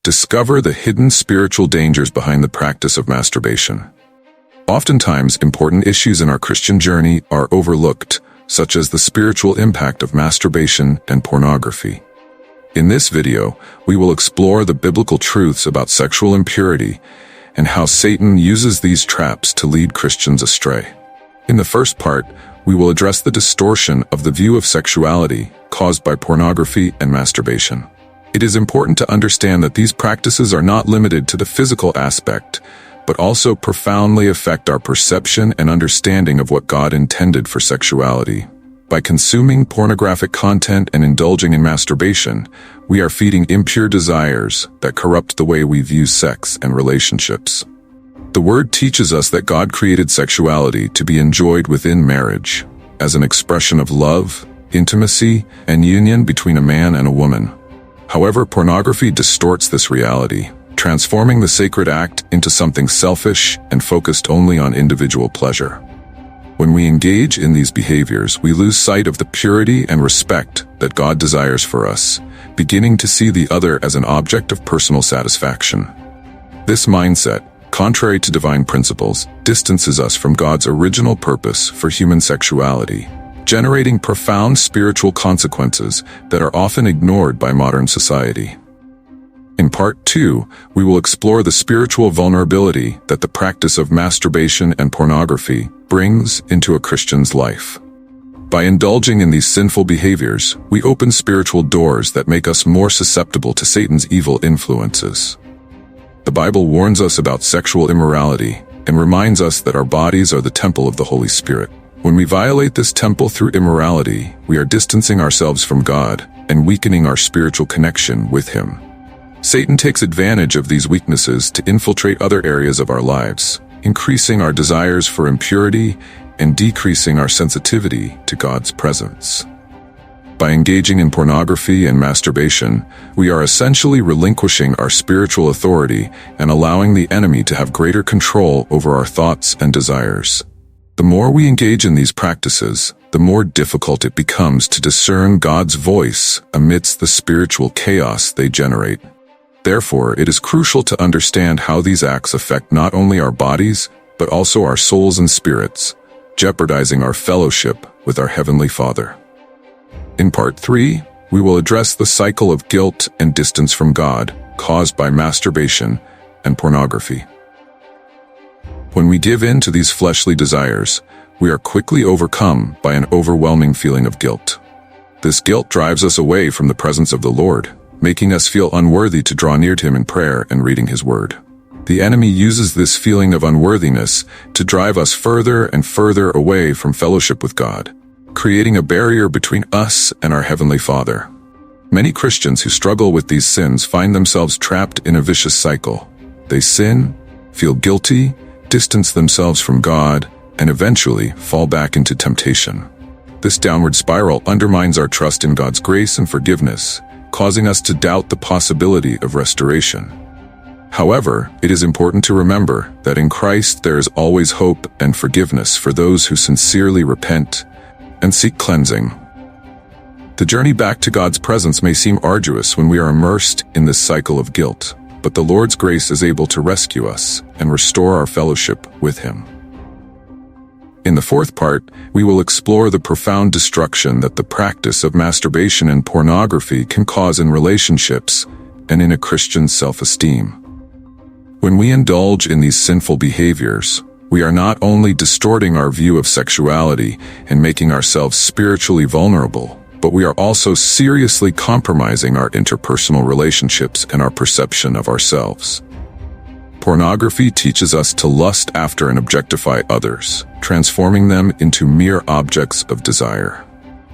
discover the hidden spiritual dangers behind the practice of masturbation. Oftentimes, important issues in our Christian journey are overlooked, such as the spiritual impact of masturbation and pornography. In this video, we will explore the biblical truths about sexual impurity and how Satan uses these traps to lead Christians astray. In the first part, we will address the distortion of the view of sexuality caused by pornography and masturbation. It is important to understand that these practices are not limited to the physical aspect, but also profoundly affect our perception and understanding of what God intended for sexuality. By consuming pornographic content and indulging in masturbation, we are feeding impure desires that corrupt the way we view sex and relationships. The Word teaches us that God created sexuality to be enjoyed within marriage, as an expression of love, intimacy, and union between a man and a woman. However, pornography distorts this reality, transforming the sacred act into something selfish and focused only on individual pleasure. When we engage in these behaviors, we lose sight of the purity and respect that God desires for us, beginning to see the other as an object of personal satisfaction. This mindset, contrary to divine principles, distances us from God's original purpose for human sexuality, generating profound spiritual consequences that are often ignored by modern society. In Part 2, we will explore the spiritual vulnerability that the practice of masturbation and pornography brings into a Christian's life. By indulging in these sinful behaviors, we open spiritual doors that make us more susceptible to Satan's evil influences. The Bible warns us about sexual immorality and reminds us that our bodies are the temple of the Holy Spirit. When we violate this temple through immorality, we are distancing ourselves from God and weakening our spiritual connection with Him. Satan takes advantage of these weaknesses to infiltrate other areas of our lives, increasing our desires for impurity and decreasing our sensitivity to God's presence. By engaging in pornography and masturbation, we are essentially relinquishing our spiritual authority and allowing the enemy to have greater control over our thoughts and desires. The more we engage in these practices, the more difficult it becomes to discern God's voice amidst the spiritual chaos they generate. Therefore, it is crucial to understand how these acts affect not only our bodies, but also our souls and spirits, jeopardizing our fellowship with our Heavenly Father. In Part 3, we will address the cycle of guilt and distance from God caused by masturbation and pornography. When we give in to these fleshly desires, we are quickly overcome by an overwhelming feeling of guilt. This guilt drives us away from the presence of the Lord, making us feel unworthy to draw near to Him in prayer and reading His Word. The enemy uses this feeling of unworthiness to drive us further and further away from fellowship with God, creating a barrier between us and our Heavenly Father. Many Christians who struggle with these sins find themselves trapped in a vicious cycle. They sin, feel guilty, distance themselves from God, and eventually fall back into temptation. This downward spiral undermines our trust in God's grace and forgiveness, causing us to doubt the possibility of restoration. However, it is important to remember that in Christ there is always hope and forgiveness for those who sincerely repent and seek cleansing. The journey back to God's presence may seem arduous when we are immersed in this cycle of guilt, but the Lord's grace is able to rescue us and restore our fellowship with Him. In the fourth part, we will explore the profound destruction that the practice of masturbation and pornography can cause in relationships and in a Christian's self-esteem. When we indulge in these sinful behaviors, we are not only distorting our view of sexuality and making ourselves spiritually vulnerable, but we are also seriously compromising our interpersonal relationships and our perception of ourselves. Pornography teaches us to lust after and objectify others, transforming them into mere objects of desire.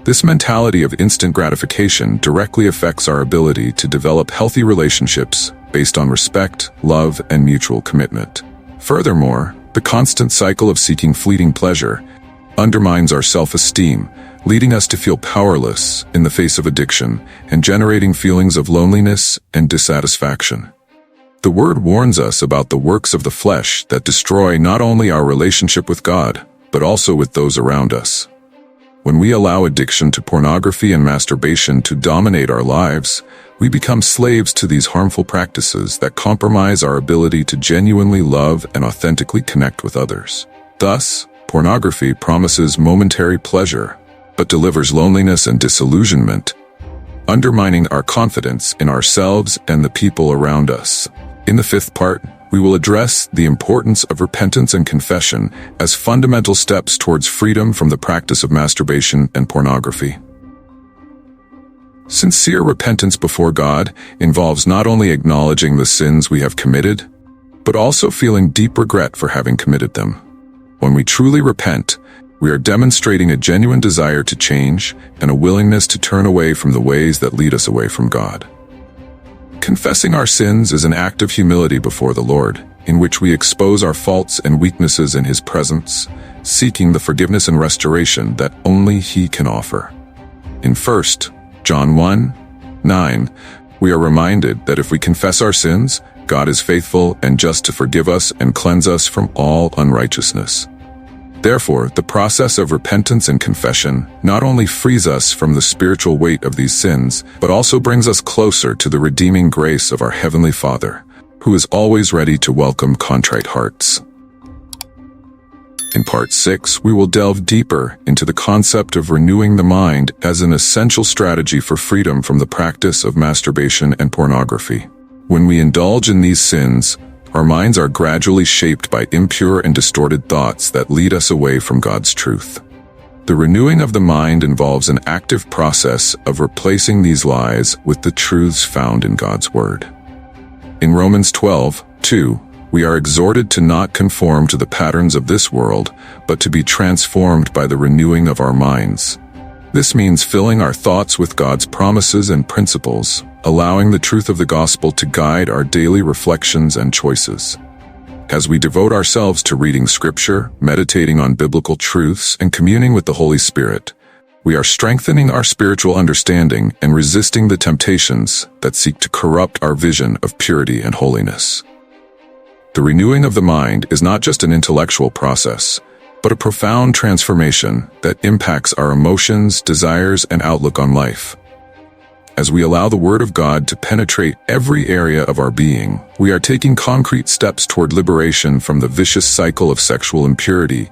This mentality of instant gratification directly affects our ability to develop healthy relationships based on respect, love, and mutual commitment. Furthermore, the constant cycle of seeking fleeting pleasure undermines our self-esteem, leading us to feel powerless in the face of addiction and generating feelings of loneliness and dissatisfaction. The Word warns us about the works of the flesh that destroy not only our relationship with God, but also with those around us. When we allow addiction to pornography and masturbation to dominate our lives, we become slaves to these harmful practices that compromise our ability to genuinely love and authentically connect with others. Thus, pornography promises momentary pleasure, but delivers loneliness and disillusionment, undermining our confidence in ourselves and the people around us. In the fifth part, we will address the importance of repentance and confession as fundamental steps towards freedom from the practice of masturbation and pornography. Sincere repentance before God involves not only acknowledging the sins we have committed, but also feeling deep regret for having committed them. When we truly repent, we are demonstrating a genuine desire to change and a willingness to turn away from the ways that lead us away from God. Confessing our sins is an act of humility before the Lord, in which we expose our faults and weaknesses in His presence, seeking the forgiveness and restoration that only He can offer. In 1 John 1:9, we are reminded that if we confess our sins, God is faithful and just to forgive us and cleanse us from all unrighteousness. Therefore, the process of repentance and confession not only frees us from the spiritual weight of these sins, but also brings us closer to the redeeming grace of our Heavenly Father, who is always ready to welcome contrite hearts. In Part 6, we will delve deeper into the concept of renewing the mind as an essential strategy for freedom from the practice of masturbation and pornography. When we indulge in these sins, our minds are gradually shaped by impure and distorted thoughts that lead us away from God's truth. The renewing of the mind involves an active process of replacing these lies with the truths found in God's Word. In Romans 12:2, we are exhorted to not conform to the patterns of this world, but to be transformed by the renewing of our minds. This means filling our thoughts with God's promises and principles, allowing the truth of the gospel to guide our daily reflections and choices. As we devote ourselves to reading Scripture, meditating on biblical truths, and communing with the Holy Spirit, we are strengthening our spiritual understanding and resisting the temptations that seek to corrupt our vision of purity and holiness. The renewing of the mind is not just an intellectual process, but a profound transformation that impacts our emotions, desires, and outlook on life. As we allow the Word of God to penetrate every area of our being, we are taking concrete steps toward liberation from the vicious cycle of sexual impurity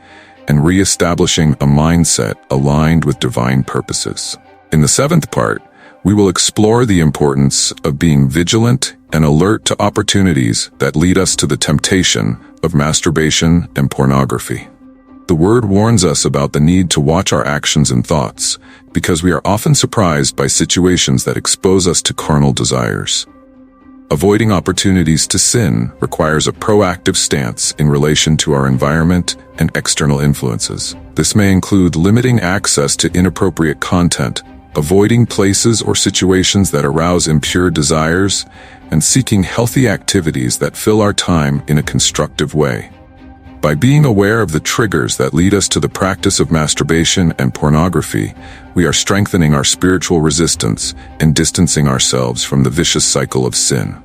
and re-establishing a mindset aligned with divine purposes. In the seventh part, we will explore the importance of being vigilant and alert to opportunities that lead us to the temptation of masturbation and pornography. The Word warns us about the need to watch our actions and thoughts, because we are often surprised by situations that expose us to carnal desires. Avoiding opportunities to sin requires a proactive stance in relation to our environment and external influences. This may include limiting access to inappropriate content, avoiding places or situations that arouse impure desires, and seeking healthy activities that fill our time in a constructive way. By being aware of the triggers that lead us to the practice of masturbation and pornography, we are strengthening our spiritual resistance and distancing ourselves from the vicious cycle of sin.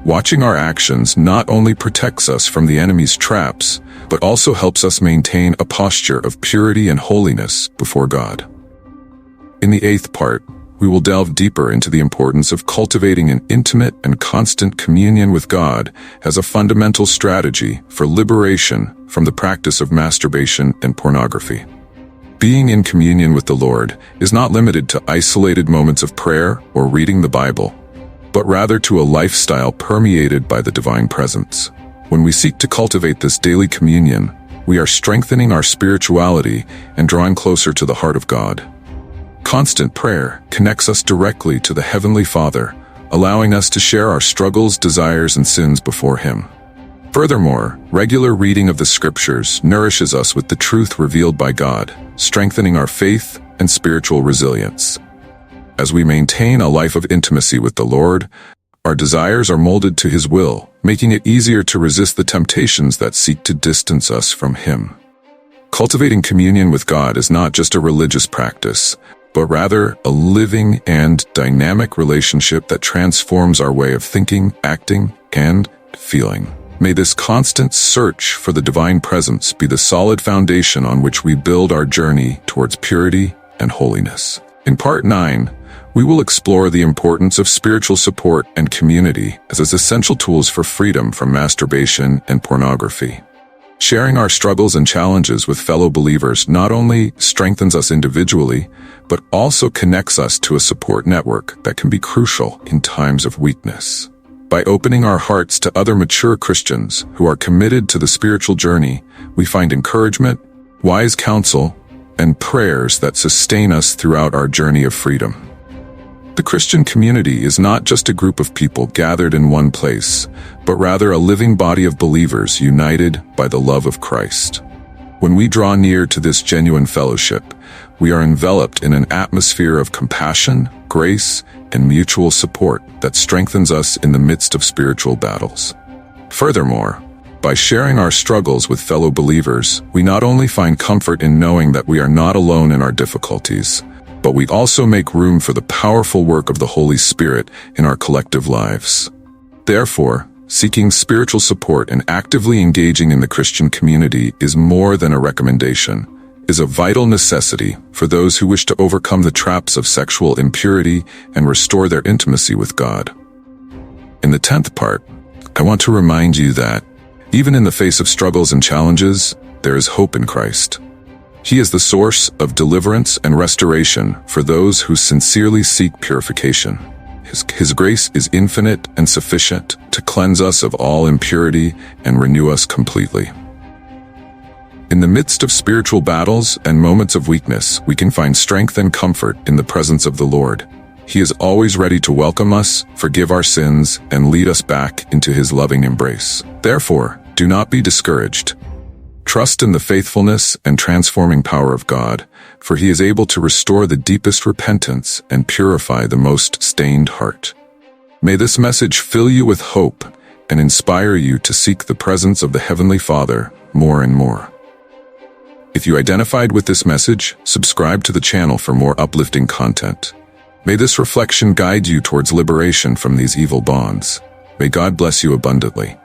Watching our actions not only protects us from the enemy's traps, but also helps us maintain a posture of purity and holiness before God. In the eighth part, we will delve deeper into the importance of cultivating an intimate and constant communion with God as a fundamental strategy for liberation from the practice of masturbation and pornography. Being in communion with the Lord is not limited to isolated moments of prayer or reading the Bible, but rather to a lifestyle permeated by the divine presence. When we seek to cultivate this daily communion, we are strengthening our spirituality and drawing closer to the heart of God. Constant prayer connects us directly to the Heavenly Father, allowing us to share our struggles, desires, and sins before Him. Furthermore, regular reading of the Scriptures nourishes us with the truth revealed by God, strengthening our faith and spiritual resilience. As we maintain a life of intimacy with the Lord, our desires are molded to His will, making it easier to resist the temptations that seek to distance us from Him. Cultivating communion with God is not just a religious practice, but rather a living and dynamic relationship that transforms our way of thinking, acting, and feeling. May this constant search for the divine presence be the solid foundation on which we build our journey towards purity and holiness. In Part 9, we will explore the importance of spiritual support and community as essential tools for freedom from masturbation and pornography. Sharing our struggles and challenges with fellow believers not only strengthens us individually, but also connects us to a support network that can be crucial in times of weakness. By opening our hearts to other mature Christians who are committed to the spiritual journey, we find encouragement, wise counsel, and prayers that sustain us throughout our journey of freedom. The Christian community is not just a group of people gathered in one place, but rather a living body of believers united by the love of Christ. When we draw near to this genuine fellowship, we are enveloped in an atmosphere of compassion, grace, and mutual support that strengthens us in the midst of spiritual battles. Furthermore, by sharing our struggles with fellow believers, we not only find comfort in knowing that we are not alone in our difficulties, but we also make room for the powerful work of the Holy Spirit in our collective lives. Therefore, seeking spiritual support and actively engaging in the Christian community is more than a recommendation, is a vital necessity for those who wish to overcome the traps of sexual impurity and restore their intimacy with God. In the 10th part, I want to remind you that, even in the face of struggles and challenges, there is hope in Christ. He is the source of deliverance and restoration for those who sincerely seek purification. His grace is infinite and sufficient to cleanse us of all impurity and renew us completely. In the midst of spiritual battles and moments of weakness, we can find strength and comfort in the presence of the Lord. He is always ready to welcome us, forgive our sins, and lead us back into His loving embrace. Therefore, do not be discouraged. Trust in the faithfulness and transforming power of God, for He is able to restore the deepest repentance and purify the most stained heart. May this message fill you with hope and inspire you to seek the presence of the Heavenly Father more and more. If you identified with this message, subscribe to the channel for more uplifting content. May this reflection guide you towards liberation from these evil bonds. May God bless you abundantly.